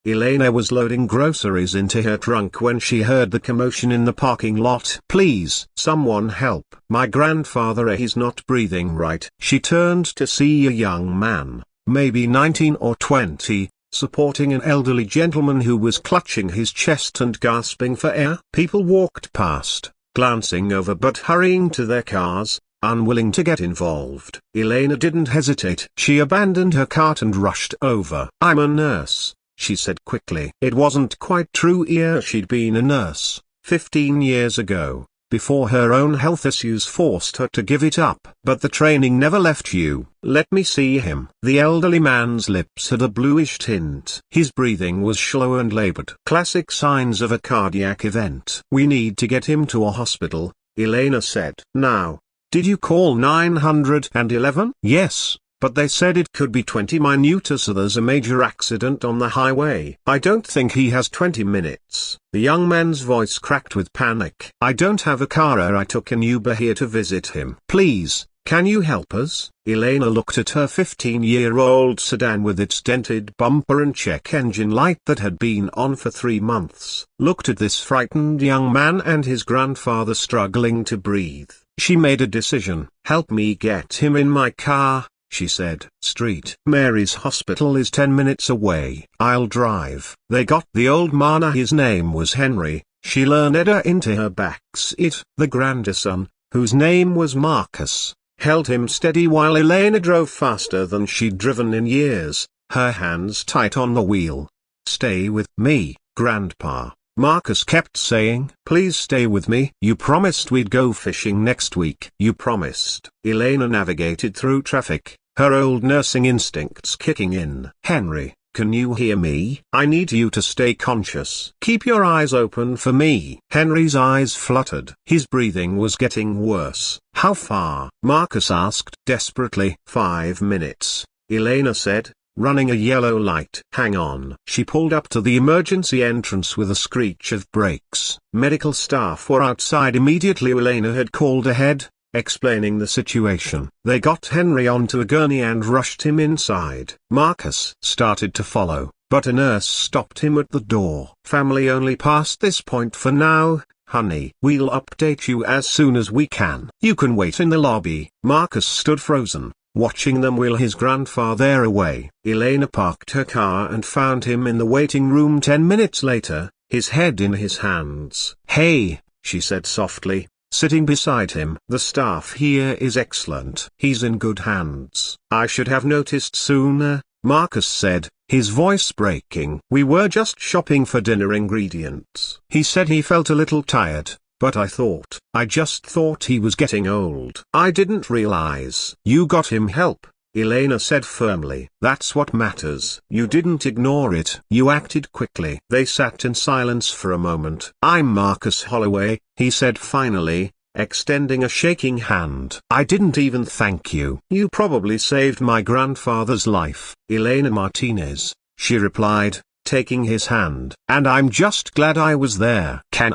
Elena was loading groceries into her trunk when she heard the commotion in the parking lot. "Please, someone help. My grandfather, he's not breathing right." She turned to see a young man, maybe 19 or 20, supporting an elderly gentleman who was clutching his chest and gasping for air. People walked past, glancing over but hurrying to their cars, unwilling to get involved. Elena didn't hesitate. She abandoned her cart and rushed over. "I'm a nurse," she said quickly. It wasn't quite true. She'd been a nurse 15 years ago, before her own health issues forced her to give it up. "But the training never left you." "Let me see him." The elderly man's lips had a bluish tint. His breathing was shallow and labored. Classic signs of a cardiac event. "We need to get him to a hospital," Elena said. "Now. Did you call 911? "Yes, but they said it could be 20 minutes, so there's a major accident on the highway." "I don't think he has 20 minutes. The young man's voice cracked with panic. "I don't have a car. I took an Uber here to visit him." "Please, can you help us?" Elena looked at her 15-year-old sedan with its dented bumper and check engine light that had been on for 3 months. Looked at this frightened young man and his grandfather struggling to breathe. She made a decision. "Help me get him in my car," she said. "Street Mary's hospital is 10 minutes away. I'll drive." They got the old man. His name was Henry. She leaned into her back seat. The grandson, whose name was Marcus, held him steady while Elena drove faster than she'd driven in years, her hands tight on the wheel. "Stay with me, Grandpa," Marcus kept saying. "Please stay with me. You promised we'd go fishing next week." "You promised." Elena navigated through traffic, her old nursing instincts kicking in. "Henry, can you hear me? I need you to stay conscious. Keep your eyes open for me." Henry's eyes fluttered. His breathing was getting worse. "How far?" Marcus asked desperately. 5 minutes, Elena said, running a yellow light. "Hang on." She pulled up to the emergency entrance with a screech of brakes. Medical staff were outside immediately. Elena had called ahead, explaining the situation. They got Henry onto a gurney and rushed him inside. Marcus started to follow, but a nurse stopped him at the door. "Family only past this point for now, honey. We'll update you as soon as we can. You can wait in the lobby." Marcus stood frozen, watching them wheel his grandfather away. Elena parked her car and found him in the waiting room 10 minutes later, his head in his hands. "Hey," she said softly, sitting beside him. "The staff here is excellent. He's in good hands." "I should have noticed sooner," Marcus said, his voice breaking. "We were just shopping for dinner ingredients." He said he felt a little tired. "But I just thought he was getting old. I didn't realize." "You got him help," Elena said firmly. "That's what matters. You didn't ignore it. You acted quickly." They sat in silence for a moment. "I'm Marcus Holloway," he said finally, extending a shaking hand. "I didn't even thank you." "You probably saved my grandfather's life." "Elena Martinez," she replied, taking his hand. "And I'm just glad I was there." Can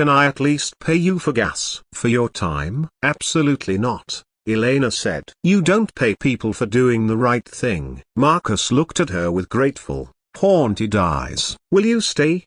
I at least pay you for gas?" "For your time?" "Absolutely not," Elena said. "You don't pay people for doing the right thing." Marcus looked at her with grateful, haunted eyes. "Will you stay?"